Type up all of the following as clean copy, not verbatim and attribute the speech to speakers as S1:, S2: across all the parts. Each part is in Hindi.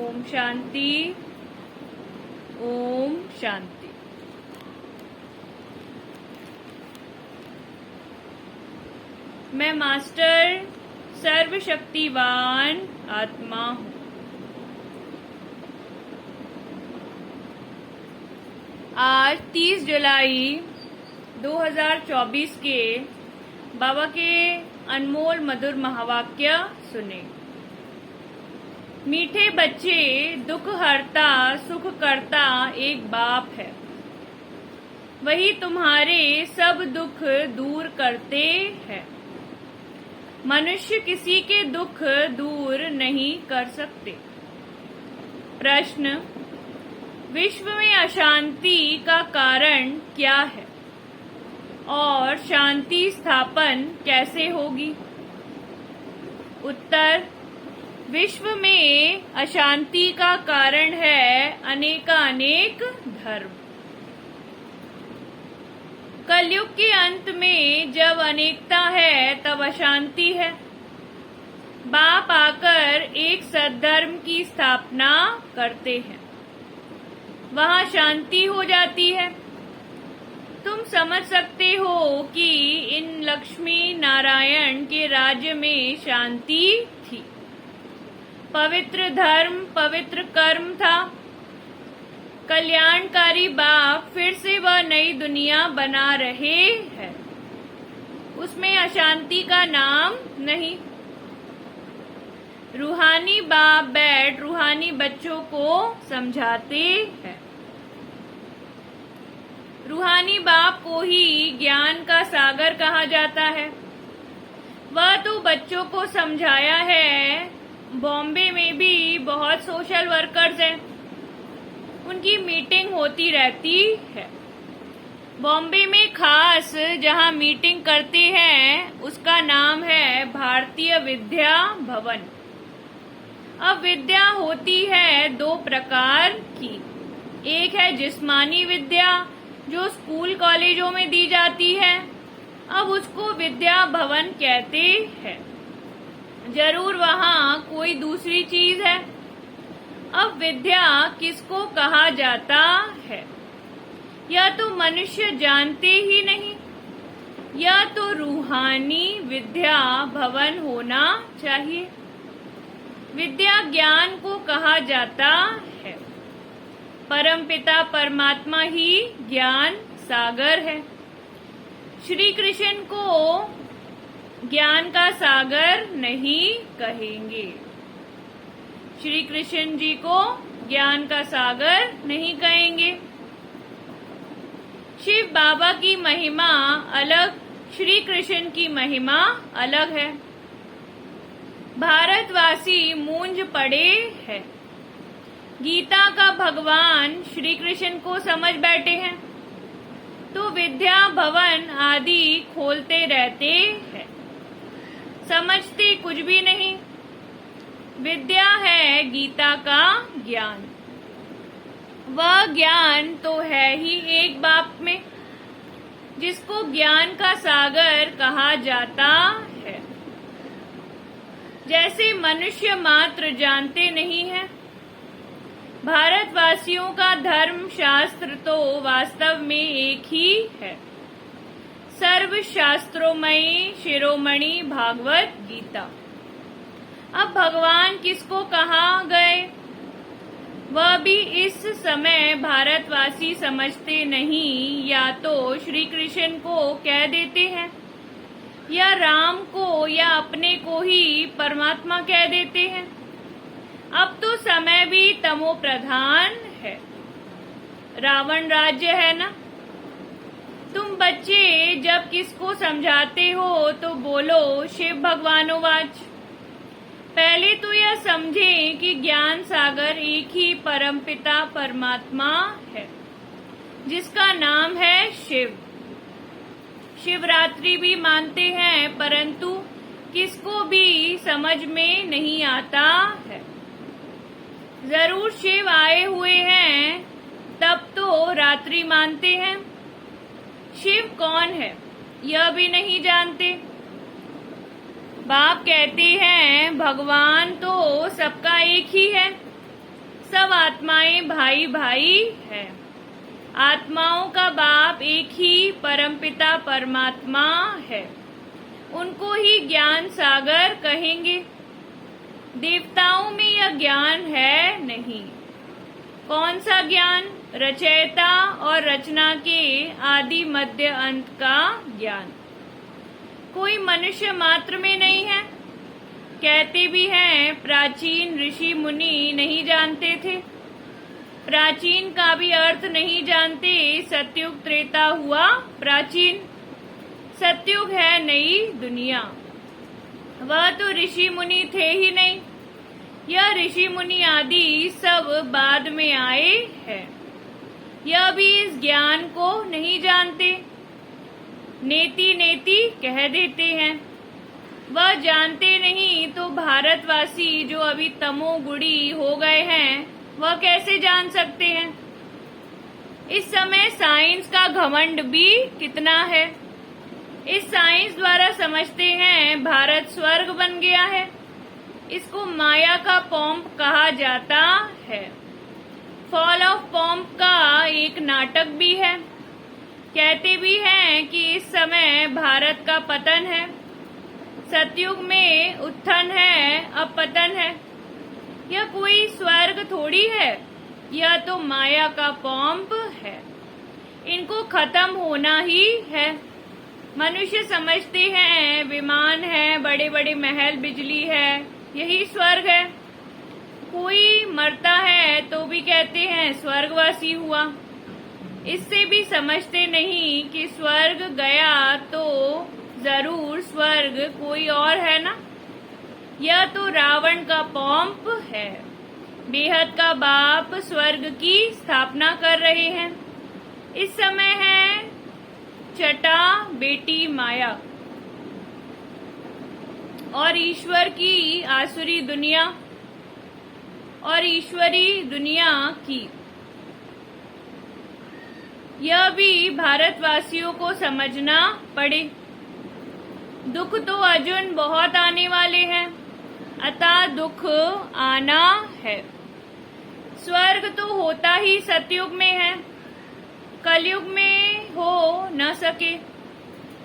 S1: ओम शांति। ओम शांति। मैं मास्टर सर्वशक्तिवान आत्मा हूँ। आज 30 जुलाई 2024 के बाबा के अनमोल मधुर महावाक्य सुने। मीठे बच्चे, दुख हरता सुख करता एक बाप है। वही तुम्हारे सब दुख दूर करते हैं। मनुष्य किसी के दुख दूर नहीं कर सकते। प्रश्न: विश्व में अशांति का कारण क्या है और शांति स्थापन कैसे होगी? उत्तर: विश्व में अशांति का कारण है अनेकानेक धर्म। कलयुग के अंत में जब अनेकता है तब अशांति है। बाप आकर एक सद्धर्म की स्थापना करते हैं, वहाँ शांति हो जाती है। तुम समझ सकते हो कि इन लक्ष्मी नारायण के राज्य में शांति थी। पवित्र धर्म, पवित्र कर्म था। कल्याणकारी बाप फिर से वह नई दुनिया बना रहे हैं। उसमें अशांति का नाम नहीं। रूहानी बाप बैठ रूहानी बच्चों को समझाते हैं। रूहानी बाप को ही ज्ञान का सागर कहा जाता है। वह तो बच्चों को समझाया है। बॉम्बे में भी बहुत सोशल वर्कर्स हैं, उनकी मीटिंग होती रहती है। बॉम्बे में खास जहां मीटिंग करते हैं उसका नाम है भारतीय विद्या भवन। अब विद्या होती है दो प्रकार की। एक है जिस्मानी विद्या जो स्कूल कॉलेजों में दी जाती है। अब उसको विद्या भवन कहते हैं। जरूर वहाँ कोई दूसरी चीज है। अब विद्या किसको कहा जाता है यह तो मनुष्य जानते ही नहीं। यह तो रूहानी विद्या भवन होना चाहिए। विद्या ज्ञान को कहा जाता है। परमपिता परमात्मा ही ज्ञान सागर है। श्री कृष्ण को ज्ञान का सागर नहीं कहेंगे। श्री कृष्ण जी को ज्ञान का सागर नहीं कहेंगे। शिव बाबा की महिमा अलग, श्री कृष्ण की महिमा अलग है। भारतवासी मूंझ पड़े हैं। गीता का भगवान श्री कृष्ण को समझ बैठे हैं तो विद्या भवन आदि खोलते रहते हैं। समझते कुछ भी नहीं। विद्या है गीता का ज्ञान। वह ज्ञान तो है ही एक बाप में, जिसको ज्ञान का सागर कहा जाता है। जैसे मनुष्य मात्र जानते नहीं है। भारतवासियों का धर्म शास्त्र तो वास्तव में एक ही है। सर्व शास्त्रोमयी शिरोमणि भागवत गीता। अब भगवान किसको कहा गए वह भी इस समय भारतवासी समझते नहीं। या तो श्री कृष्ण को कह देते हैं या राम को या अपने को ही परमात्मा कह देते हैं। अब तो समय भी तमो प्रधान है। रावण राज्य है ना। तुम बच्चे जब किसको समझाते हो तो बोलो शिव भगवानोवाच। पहले तो यह समझें कि ज्ञान सागर एक ही परमपिता परमात्मा है जिसका नाम है शिव। शिवरात्रि भी मानते हैं परंतु किसको भी समझ में नहीं आता है। जरूर शिव आए हुए हैं तब तो रात्रि मानते हैं। शिव कौन है यह भी नहीं जानते। बाप कहते हैं भगवान तो सबका एक ही है। सब आत्माएं भाई भाई है। आत्माओं का बाप एक ही परमपिता परमात्मा है। उनको ही ज्ञान सागर कहेंगे। देवताओं में यह ज्ञान है नहीं। कौन सा ज्ञान? रचयिता और रचना के आदि मध्य अंत का ज्ञान। कोई मनुष्य मात्र में नहीं है। कहते भी हैं प्राचीन ऋषि मुनि नहीं जानते थे। प्राचीन का भी अर्थ नहीं जानते। सतयुग त्रेता हुआ प्राचीन। सतयुग है नई दुनिया। वह तो ऋषि मुनि थे ही नहीं। यह ऋषि मुनि आदि सब बाद में आए हैं। यह भी इस ज्ञान को नहीं जानते। नेति नेति कह देते हैं। वह जानते नहीं तो भारतवासी जो अभी तमोगुणी हो गए हैं वह कैसे जान सकते हैं? इस समय साइंस का घमंड भी कितना है। इस साइंस द्वारा समझते हैं भारत स्वर्ग बन गया है। इसको माया का पॉम्प कहा जाता है। फॉल ऑफ पॉम्प का एक नाटक भी है। कहते भी हैं कि इस समय भारत का पतन है। सतयुग में उत्थान है, अब पतन है। यह कोई स्वर्ग थोड़ी है। यह तो माया का पॉम्प है। इनको खत्म होना ही है। मनुष्य समझते हैं विमान है, बड़े बड़े महल, बिजली है, यही स्वर्ग है। कोई मरता है तो भी कहते हैं स्वर्गवासी हुआ। इससे भी समझते नहीं कि स्वर्ग गया तो जरूर स्वर्ग कोई और है ना। यह तो रावण का पॉम्प है। बेहद का बाप स्वर्ग की स्थापना कर रहे हैं। इस समय है चटा बेटी माया और ईश्वर की आसुरी दुनिया और ईश्वरी दुनिया की। यह भी भारतवासियों को समझना पड़े। दुख तो अर्जुन बहुत आने वाले हैं, अतः दुख आना है। स्वर्ग तो होता ही सतयुग में है, कलयुग में हो न सके।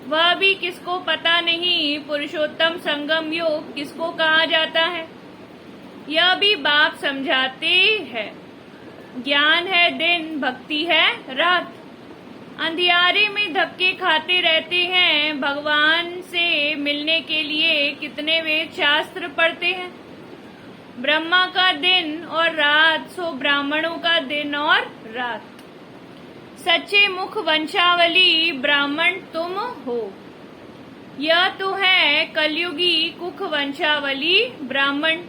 S1: वह भी किसको पता नहीं। पुरुषोत्तम संगम योग किसको कहा जाता है, यह भी बाप समझाते हैं। ज्ञान है दिन, भक्ति है रात। अंधियारे में धक्के खाते रहते हैं। भगवान से मिलने के लिए कितने वेद शास्त्र पढ़ते हैं। ब्रह्मा का दिन और रात, सो ब्राह्मणों का दिन और रात। सच्चे मुख वंशावली ब्राह्मण तुम हो। यह तो है कलयुगी कुख वंशावली ब्राह्मण।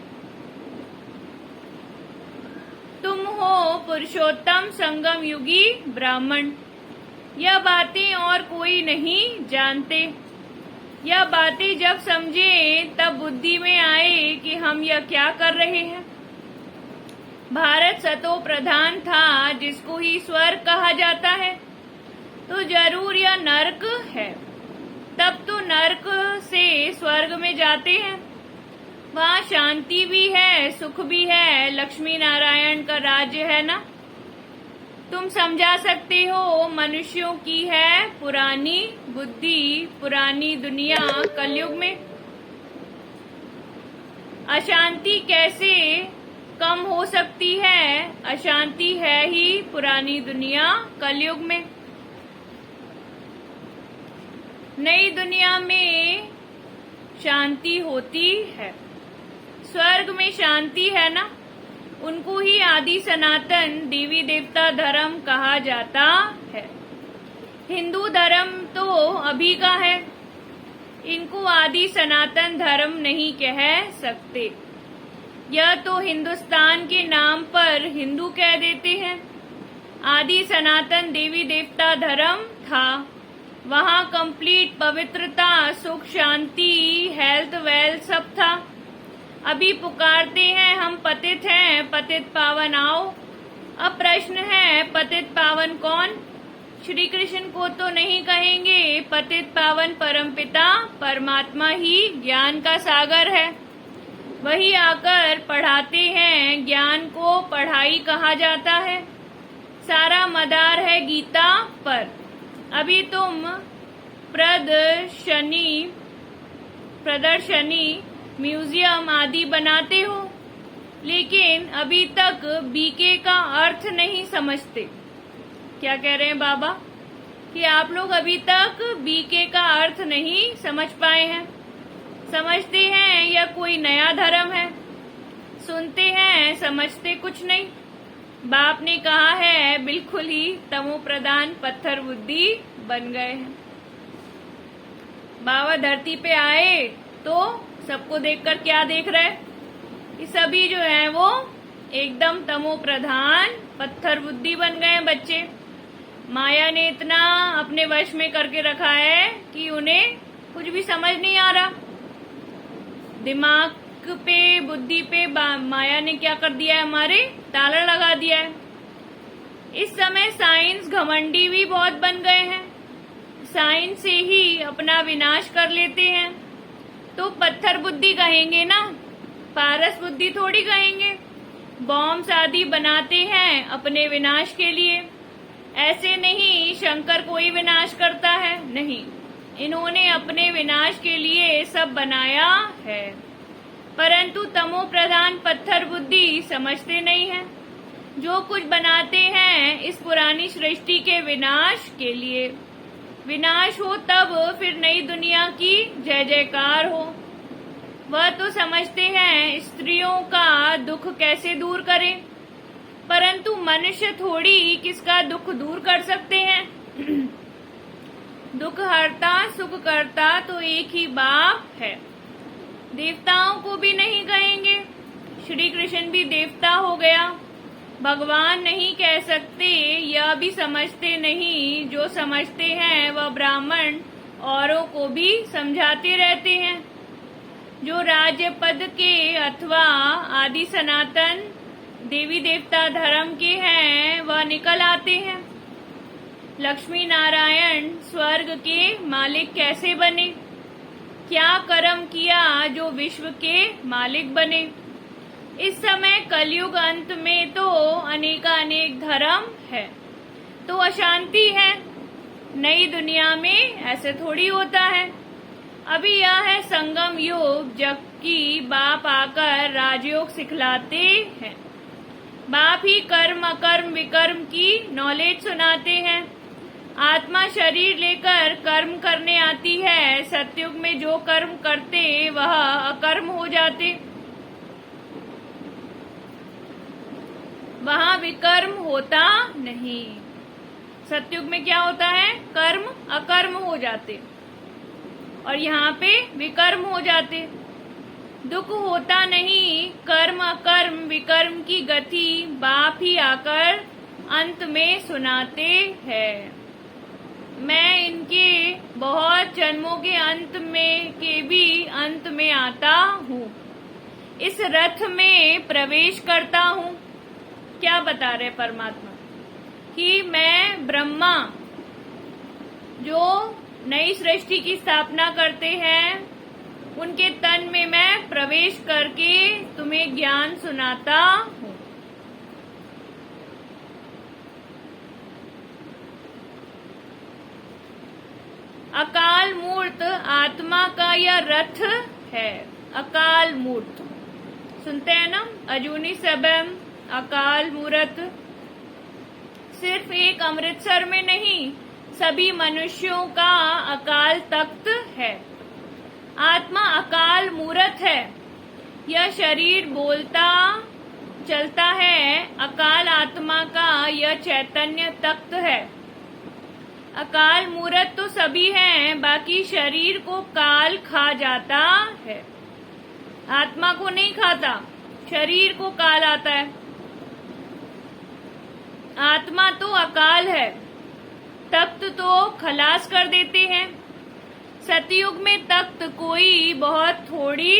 S1: तुम हो पुरुषोत्तम संगम युगी ब्राह्मण। यह बातें और कोई नहीं जानते। यह बातें जब समझे तब बुद्धि में आए कि हम यह क्या कर रहे हैं। भारत सतो प्रधान था, जिसको ही स्वर्ग कहा जाता है, तो जरूर यह नर्क है। तब तो नर्क से स्वर्ग में जाते हैं। वहाँ शांति भी है, सुख भी है, लक्ष्मी नारायण का राज्य है ना। तुम समझा सकते हो मनुष्यों की है पुरानी बुद्धि, पुरानी दुनिया कलयुग में। अशांति कैसे कम हो सकती है? अशांति है ही पुरानी दुनिया कलयुग में। नई दुनिया में शांति होती है। स्वर्ग में शांति है ना। उनको ही आदि सनातन देवी देवता धर्म कहा जाता है। हिंदू धर्म तो अभी का है। इनको आदि सनातन धर्म नहीं कह सकते। यह तो हिंदुस्तान के नाम पर हिंदू कह देते हैं। आदि सनातन देवी देवता धर्म था। वहाँ कंप्लीट पवित्रता, सुख, शांति, हेल्थ, वेल्थ सब था। अभी पुकारते हैं हम पतित हैं, पतित पावन आओ। अब प्रश्न है पतित पावन कौन? श्री कृष्ण को तो नहीं कहेंगे। पतित पावन परमपिता परमात्मा ही ज्ञान का सागर है। वही आकर पढ़ाते हैं, ज्ञान को पढ़ाई कहा जाता है। सारा मदार है गीता पर। अभी तुम प्रदर्शनी, म्यूजियम आदि बनाते हो, लेकिन अभी तक बीके का अर्थ नहीं समझते। क्या कह रहे हैं बाबा कि आप लोग अभी तक बीके का अर्थ नहीं समझ पाए हैं। समझते हैं यह कोई नया धर्म है, सुनते हैं समझते कुछ नहीं। बाप ने कहा है बिल्कुल ही तमो प्रधान पत्थर बुद्धि बन गए हैं। बाबा धरती पे आए तो सबको देखकर क्या देख रहे हैं कि सभी जो है वो एकदम तमो प्रधान पत्थर बुद्धि बन गए हैं बच्चे। माया ने इतना अपने वश में करके रखा है कि उन्हें कुछ भी समझ नहीं आ रहा। दिमाग पे, बुद्धि पे माया ने क्या कर दिया है, हमारे ताला लगा दिया है। इस समय साइंस घमंडी भी बहुत बन गए हैं, साइंस से ही अपना विनाश कर लेते हैं। तो पत्थर बुद्धि कहेंगे ना, पारस बुद्धि थोड़ी कहेंगे। बॉम्ब्स आदि बनाते हैं अपने विनाश के लिए। ऐसे नहीं शंकर कोई विनाश करता है, नहीं, इन्होंने अपने विनाश के लिए सब बनाया है। परंतु तमो प्रधान पत्थर बुद्धि समझते नहीं है। जो कुछ बनाते हैं इस पुरानी सृष्टि के विनाश के लिए। विनाश हो तब फिर नई दुनिया की जय जयकार हो। वह तो समझते हैं स्त्रियों का दुख कैसे दूर करें, परंतु मनुष्य थोड़ी किसका दुख दूर कर सकते हैं। दुख हरता सुख करता तो एक ही बाप है। देवताओं को भी नहीं कहेंगे, श्री कृष्ण भी देवता हो गया। भगवान नहीं कह सकते, यह भी समझते नहीं। जो समझते हैं वह ब्राह्मण औरों को भी समझाते रहते हैं। जो राज्य पद के अथवा आदि सनातन देवी देवता धर्म के हैं वह निकल आते हैं। लक्ष्मी नारायण स्वर्ग के मालिक कैसे बने, क्या कर्म किया जो विश्व के मालिक बने। इस समय कलयुग अंत में तो अनेकानेक धर्म है, तो अशांति है। नई दुनिया में ऐसे थोड़ी होता है। अभी यह है संगम योग, जबकि बाप आकर राजयोग सिखलाते हैं। बाप ही कर्म अकर्म विकर्म की नॉलेज सुनाते हैं। आत्मा शरीर लेकर कर्म करने आती है। सतयुग में जो कर्म करते वह अकर्म हो जाते, वहां विकर्म होता नहीं। सतयुग में क्या होता है, कर्म अकर्म हो जाते और यहाँ पे विकर्म हो जाते। दुख होता नहीं, कर्म अकर्म विकर्म की गति बाप ही आकर अंत में सुनाते हैं। मैं इनके बहुत जन्मों के अंत में के भी अंत में आता हूँ, इस रथ में प्रवेश करता हूँ। क्या बता रहे परमात्मा कि मैं ब्रह्मा जो नई सृष्टि की स्थापना करते हैं, उनके तन में मैं प्रवेश करके तुम्हें ज्ञान सुनाता हूँ। अकाल मूर्त आत्मा का यह रथ है। अकाल मूर्त सुनते हैं ना, अजूनी सबम अकाल मूर्त। सिर्फ एक अमृतसर में नहीं, सभी मनुष्यों का अकाल तख्त है। आत्मा अकाल मूर्त है। यह शरीर बोलता चलता है, अकाल आत्मा का यह चैतन्य तख्त है। अकाल मूर्त तो सभी हैं, बाकी शरीर को काल खा जाता है। आत्मा को नहीं खाता, शरीर को काल आता है। आत्मा तो अकाल है, तख्त तो खलास कर देते हैं। सतयुग में तख्त कोई बहुत थोड़ी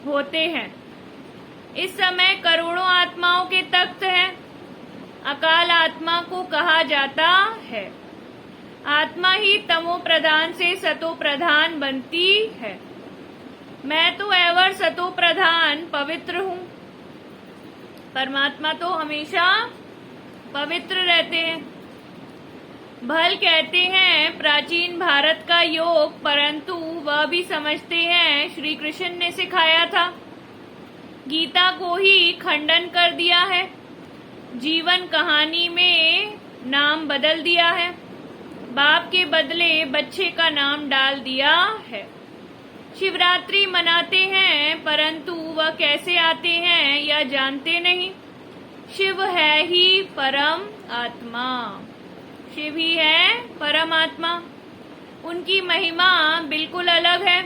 S1: होते हैं। इस समय करोड़ों आत्माओं के तख्त हैं। अकाल आत्मा को कहा जाता है। आत्मा ही तमो प्रधान से सतो प्रधान बनती है। मैं तो एवर सतो प्रधान पवित्र हूँ। परमात्मा तो हमेशा पवित्र रहते हैं। भल कहते हैं प्राचीन भारत का योग, परंतु वह भी समझते हैं श्री कृष्ण ने सिखाया था। गीता को ही खंडन कर दिया है। जीवन कहानी में नाम बदल दिया है। बाप के बदले बच्चे का नाम डाल दिया है। शिवरात्रि मनाते हैं, परंतु वह कैसे आते हैं यह जानते नहीं। शिव है ही परम आत्मा। शिव ही है परमात्मा। उनकी महिमा बिल्कुल अलग है।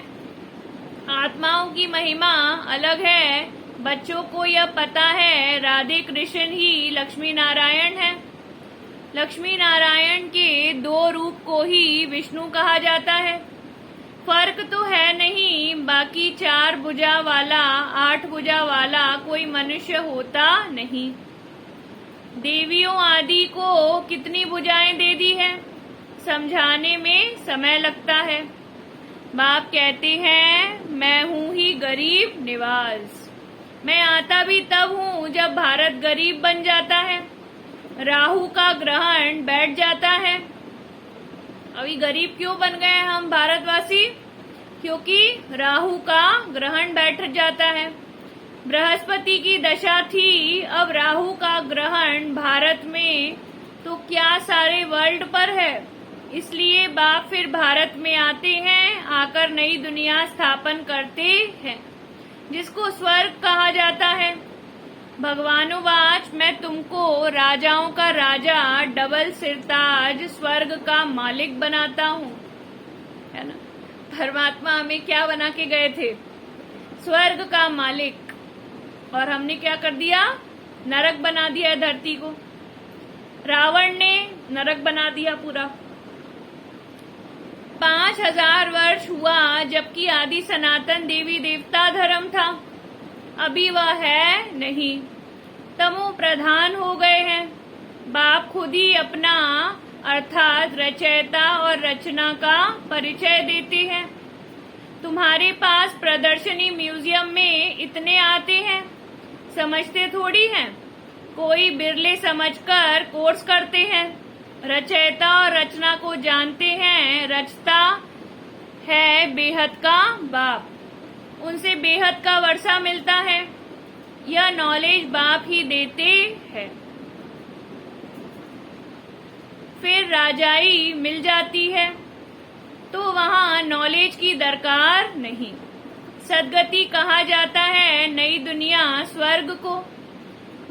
S1: आत्माओं की महिमा अलग है। बच्चों को यह पता है राधे कृष्ण ही लक्ष्मी नारायण है। लक्ष्मी नारायण के दो रूप को ही विष्णु कहा जाता है। फर्क तो है नहीं, बाकी 4 भुजा वाला 8 भुजा वाला कोई मनुष्य होता नहीं। देवियों आदि को कितनी भुजाएं दे दी है, समझाने में समय लगता है। बाप कहते हैं मैं हूँ ही गरीब निवास। मैं आता भी तब हूँ जब भारत गरीब बन जाता है, राहु का ग्रहण बैठ जाता है। अभी गरीब क्यों बन गए हम भारतवासी? क्योंकि राहु का ग्रहण बैठ जाता है। बृहस्पति की दशा थी, अब राहु का ग्रहण भारत में तो क्या सारे वर्ल्ड पर है। इसलिए बाप फिर भारत में आते हैं, आकर नई दुनिया स्थापन करते हैं, जिसको स्वर्ग कहा जाता है। भगवानुवाच मैं तुमको राजाओं का राजा, डबल सिरताज, स्वर्ग का मालिक बनाता हूँ, है ना। परमात्मा हमें क्या बना के गए थे? स्वर्ग का मालिक। और हमने क्या कर दिया? नरक बना दिया धरती को। रावण ने नरक बना दिया पूरा। 5000 वर्ष हुआ जबकि आदि सनातन देवी देवता धर्म था। अभी वह है नहीं, तमो प्रधान हो गए हैं। बाप खुद ही अपना अर्थात रचयिता और रचना का परिचय देते हैं। तुम्हारे पास प्रदर्शनी म्यूजियम में इतने आते हैं, समझते थोड़ी हैं। कोई बिरले समझकर कोर्स करते हैं। रचयिता और रचना को जानते हैं। रचता है बेहद का बाप, उनसे बेहद का वर्षा मिलता है। यह नॉलेज बाप ही देते हैं। फिर राजाई मिल जाती है तो वहाँ नॉलेज की दरकार नहीं। सदगति कहा जाता है नई दुनिया स्वर्ग को।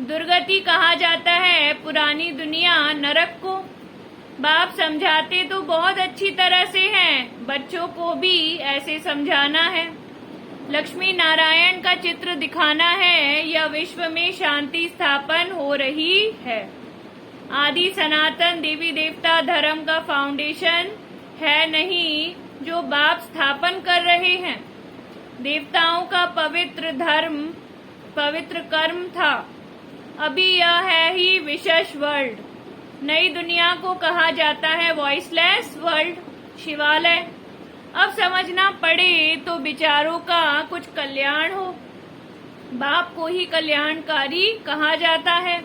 S1: दुर्गति कहा जाता है पुरानी दुनिया नरक को। बाप समझाते तो बहुत अच्छी तरह से हैं, बच्चों को भी ऐसे समझाना है। लक्ष्मी नारायण का चित्र दिखाना है, यह विश्व में शांति स्थापन हो रही है। आदि सनातन देवी देवता धर्म का फाउंडेशन है नहीं जो बाप स्थापन कर रहे हैं। देवताओं का पवित्र धर्म, पवित्र कर्म था। अभी यह है ही विशेष वर्ल्ड। नई दुनिया को कहा जाता है वॉइसलेस वर्ल्ड, शिवालय। अब समझना पड़े तो विचारों का कुछ कल्याण हो। बाप को ही कल्याणकारी कहा जाता है।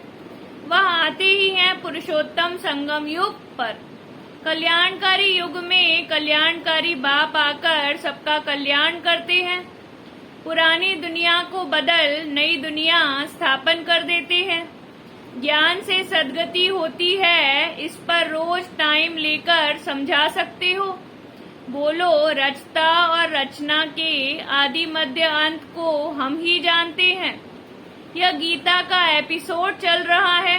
S1: वह आते ही हैं पुरुषोत्तम संगम युग पर। कल्याणकारी युग में कल्याणकारी बाप आकर सबका कल्याण करते हैं। पुरानी दुनिया को बदल नई दुनिया स्थापन कर देते हैं। ज्ञान से सदगति होती है, इस पर रोज टाइम लेकर समझा सकते हो। बोलो रचता और रचना के आदि मध्य अंत को हम ही जानते हैं। यह गीता का एपिसोड चल रहा है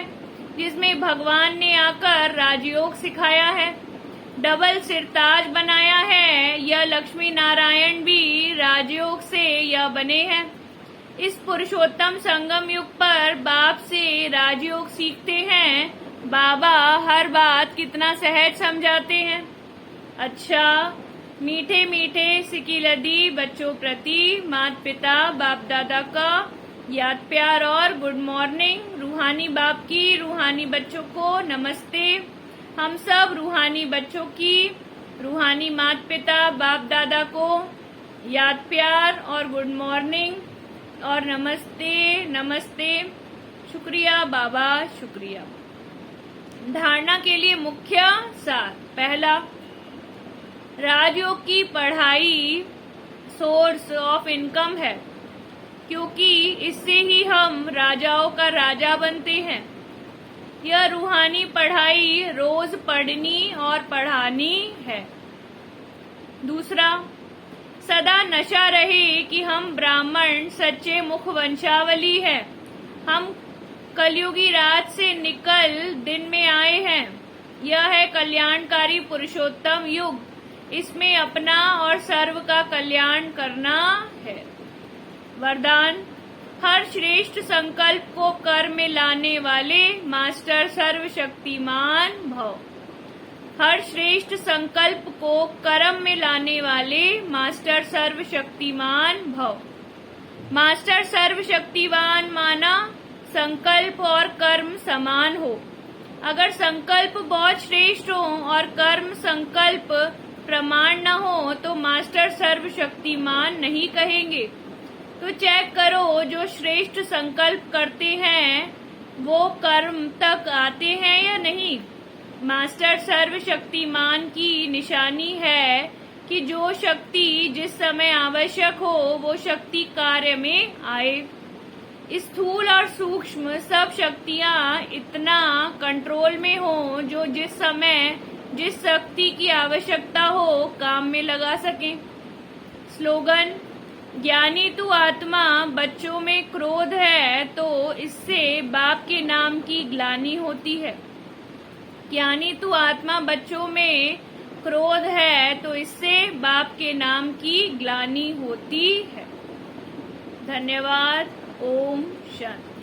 S1: जिसमें भगवान ने आकर राजयोग सिखाया है, डबल सिरताज बनाया है। यह लक्ष्मी नारायण भी राजयोग से यह बने हैं। इस पुरुषोत्तम संगम युग पर बाप से राजयोग सीखते हैं। बाबा हर बात कितना सहज समझाते हैं। अच्छा, मीठे मीठे सिकिलदी बच्चों प्रति माता पिता बाप दादा का याद प्यार और गुड मॉर्निंग। रूहानी बाप की रूहानी बच्चों को नमस्ते। हम सब रूहानी बच्चों की रूहानी माता पिता बाप दादा को याद प्यार और गुड मॉर्निंग और नमस्ते नमस्ते। शुक्रिया बाबा, शुक्रिया। धारणा के लिए मुख्य सार। पहला, राजयोग की पढ़ाई सोर्स ऑफ इनकम है, क्योंकि इससे ही हम राजाओं का राजा बनते हैं। यह रूहानी पढ़ाई रोज पढ़नी और पढ़ानी है। दूसरा, सदा नशा रहे कि हम ब्राह्मण सच्चे मुख वंशावली हैं। हम कलयुगी रात से निकल दिन में आए हैं। यह है कल्याणकारी पुरुषोत्तम युग। इसमें अपना और सर्व का कल्याण करना है। वरदान, हर श्रेष्ठ संकल्प को कर्म में लाने वाले मास्टर सर्वशक्तिमान भव। हर श्रेष्ठ संकल्प को कर्म में लाने वाले मास्टर सर्वशक्तिमान भव। मास्टर सर्वशक्तिवान माना संकल्प और कर्म समान हो। अगर संकल्प बहुत श्रेष्ठ हो और कर्म संकल्प प्रमाण न हो तो मास्टर सर्वशक्तिमान नहीं कहेंगे। तो चेक करो, जो श्रेष्ठ संकल्प करते हैं वो कर्म तक आते हैं या नहीं। मास्टर सर्वशक्तिमान की निशानी है कि जो शक्ति जिस समय आवश्यक हो वो शक्ति कार्य में आए। स्थूल और सूक्ष्म सब शक्तियां इतना कंट्रोल में हो जो जिस समय जिस शक्ति की आवश्यकता हो काम में लगा सके। स्लोगन, ज्ञानी तू आत्मा बच्चों में क्रोध है तो इससे बाप के नाम की ग्लानि होती है। ज्ञानी तू आत्मा बच्चों में क्रोध है तो इससे बाप के नाम की ग्लानि होती है। धन्यवाद। ओम शांति।